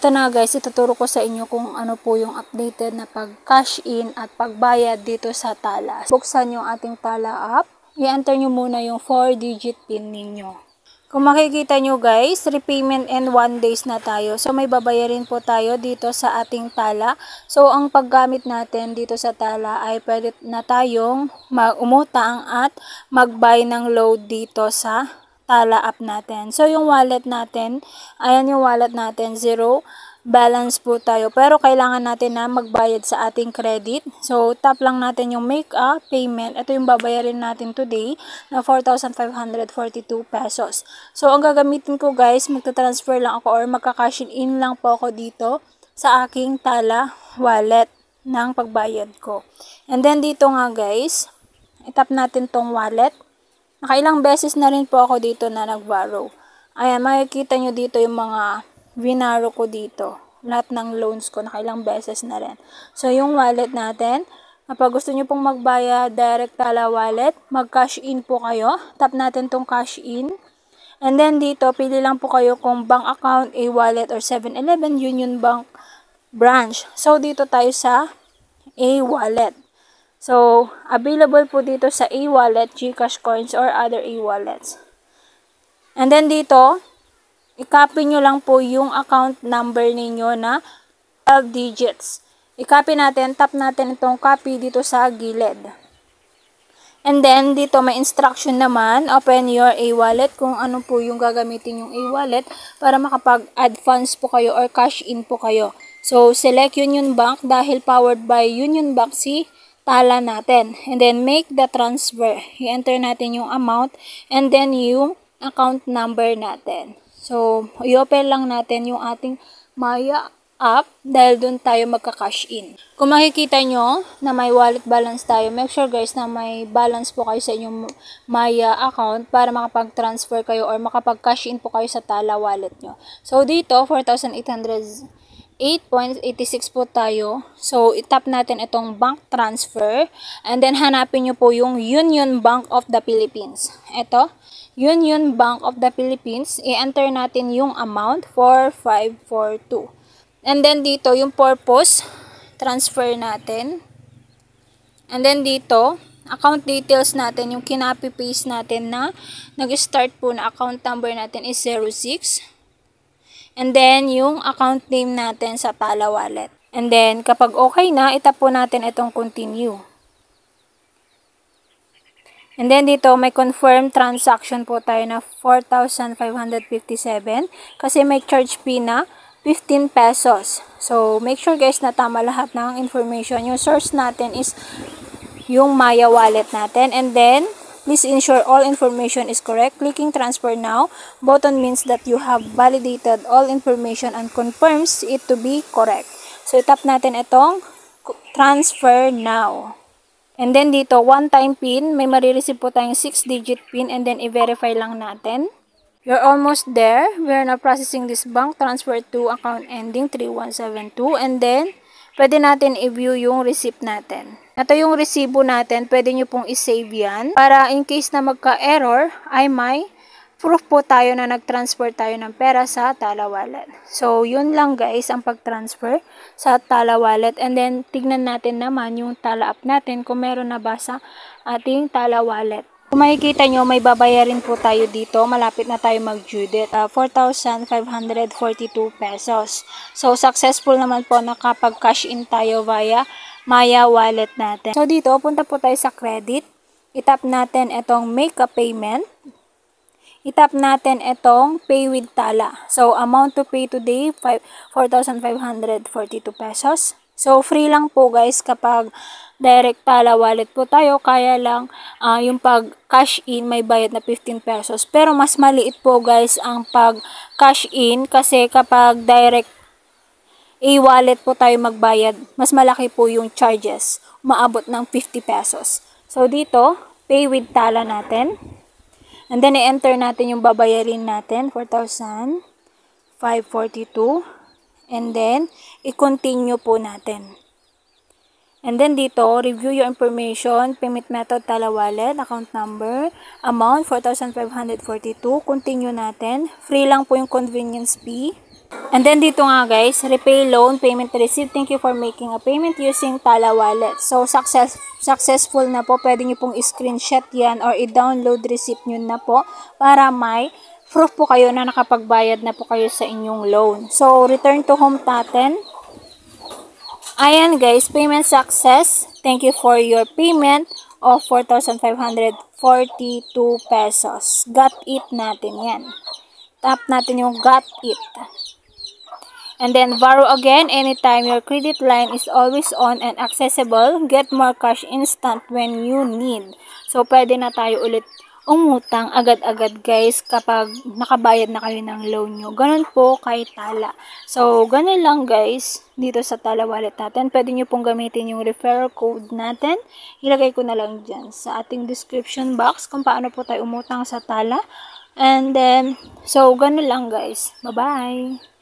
Ito na guys, ituturo ko sa inyo kung ano po yung updated na pag-cash in at pagbayad dito sa Tala. Buksan yung ating Tala app. I-enter nyo muna yung 4-digit PIN ninyo. Kung makikita nyo guys, repayment and 1 days na tayo. So may babayarin po tayo dito sa ating Tala. So ang paggamit natin dito sa Tala ay pwede na tayong umutang at mag-buy ng load dito sa Tala app natin. So yung wallet natin, ayan yung wallet natin, 0 balance po tayo. Pero kailangan natin na magbayad sa ating credit. So tap lang natin yung make a payment. Ito yung babayarin natin today na 4,542 pesos. So ang gagamitin ko guys, magta-transfer lang ako or magka-cash in lang po ako dito sa aking Tala wallet ng pagbayad ko. And then dito nga guys, itap natin tong wallet. Nakailang beses na rin po ako dito na nag-borrow. Ayan, makikita nyo dito yung mga winaro ko dito. Lahat ng loans ko, nakailang beses na rin. So, yung wallet natin, kapag gusto nyo pong magbayad, direct Tala wallet, mag-cash in po kayo. Tap natin tong cash in. And then dito, pili lang po kayo kung bank account, e-wallet, or 7-Eleven, Union Bank branch. So, dito tayo sa e-wallet. So, available po dito sa e-wallet, GCash Coins, or other e-wallets. And then dito, i-copy nyo lang po yung account number ninyo na 12 digits. I-copy natin, tap natin itong copy dito sa gilid. And then, dito may instruction naman, open your e-wallet, kung ano po yung gagamitin yung e-wallet para makapag-add funds po kayo or cash in po kayo. So, select Union Bank dahil powered by Union Bank si Tala natin. And then, make the transfer. I-enter natin yung amount and then yung account number natin. So, i-open lang natin yung ating Maya app dahil dun tayo magka-cash in. Kung makikita nyo na may wallet balance tayo, make sure guys na may balance po kayo sa inyong Maya account para makapag-transfer kayo or makapag-cash in po kayo sa Tala wallet nyo. So, dito, 4,808.86 po tayo. So, itap natin itong bank transfer. And then, hanapin nyo po yung Union Bank of the Philippines. Ito, Union Bank of the Philippines. I-enter natin yung amount, 4,542. And then, dito, yung purpose, transfer natin. And then, dito, account details natin, yung kinopy-paste natin na nag-start po na account number natin is 06. And then, yung account name natin sa Tala wallet. And then, kapag okay na, itap po natin itong continue. And then, dito, may confirm transaction po tayo na 4,557 kasi may charge fee na 15 pesos. So, make sure guys na tama lahat ng information. Yung source natin is yung Maya wallet natin. And then, please ensure all information is correct. Clicking transfer now button means that you have validated all information and confirms it to be correct. So, tap natin itong transfer now. And then dito, one-time PIN. May marireceive po tayong 6-digit PIN and then i-verify lang natin. You're almost there. We're now processing this bank transfer to account ending 3172 and then pwede natin i-view yung receipt natin. Ito yung resibo natin, pwede nyo pong i-save yan. Para in case na magka-error, ay may proof po tayo na nag-transfer tayo ng pera sa Tala wallet. So, yun lang guys, ang pag-transfer sa Tala wallet. And then, tignan natin naman yung Tala app natin kung meron na ba sa ating Tala wallet. Kung makikita nyo, may babayarin po tayo dito. Malapit na tayo mag-due date. 4,542 pesos. So, successful naman po nakapag-cash in tayo via Maya wallet natin. So, dito, punta po tayo sa credit. Itap natin itong make a payment. Itap natin itong pay with Tala. So, amount to pay today, 4,542 pesos. So, free lang po guys kapag direct Tala wallet po tayo. Kaya lang yung pag-cash in may bayad na 15 pesos. Pero mas maliit po guys ang pag-cash in kasi kapag direct e-wallet po tayo magbayad, mas malaki po yung charges. Umaabot ng 50 pesos. So, dito, pay with Tala natin. And then, i-enter natin yung babayarin natin, 4,542. And then, i-continue po natin. And then dito, review your information, payment method, Tala wallet, account number, amount, 4,542. Continue natin. Free lang po yung convenience fee. And then dito nga guys, repay loan, payment received. Thank you for making a payment using Tala Wallet. So successful na po. Pwede nyo pong screenshot yan or i-download receipt nyo na po para may proof po kayo na nakapagbayad na po kayo sa inyong loan. So return to home natin. Ayan guys, payment success. Thank you for your payment of 4,542 pesos. Got it natin yan. Tap natin yung got it. And then borrow again anytime your credit line is always on and accessible. Get more cash instant when you need. So pwede na tayo ulit umutang agad-agad guys kapag nakabayad na kayo ng loan nyo. Ganun po kay Tala. So ganun lang guys dito sa Tala Wallet natin. Pwede nyo pong gamitin yung referral code natin. Ilagay ko na lang dyan sa ating description box kung paano po tayo umutang sa Tala. And then, so ganun lang guys. Bye-bye!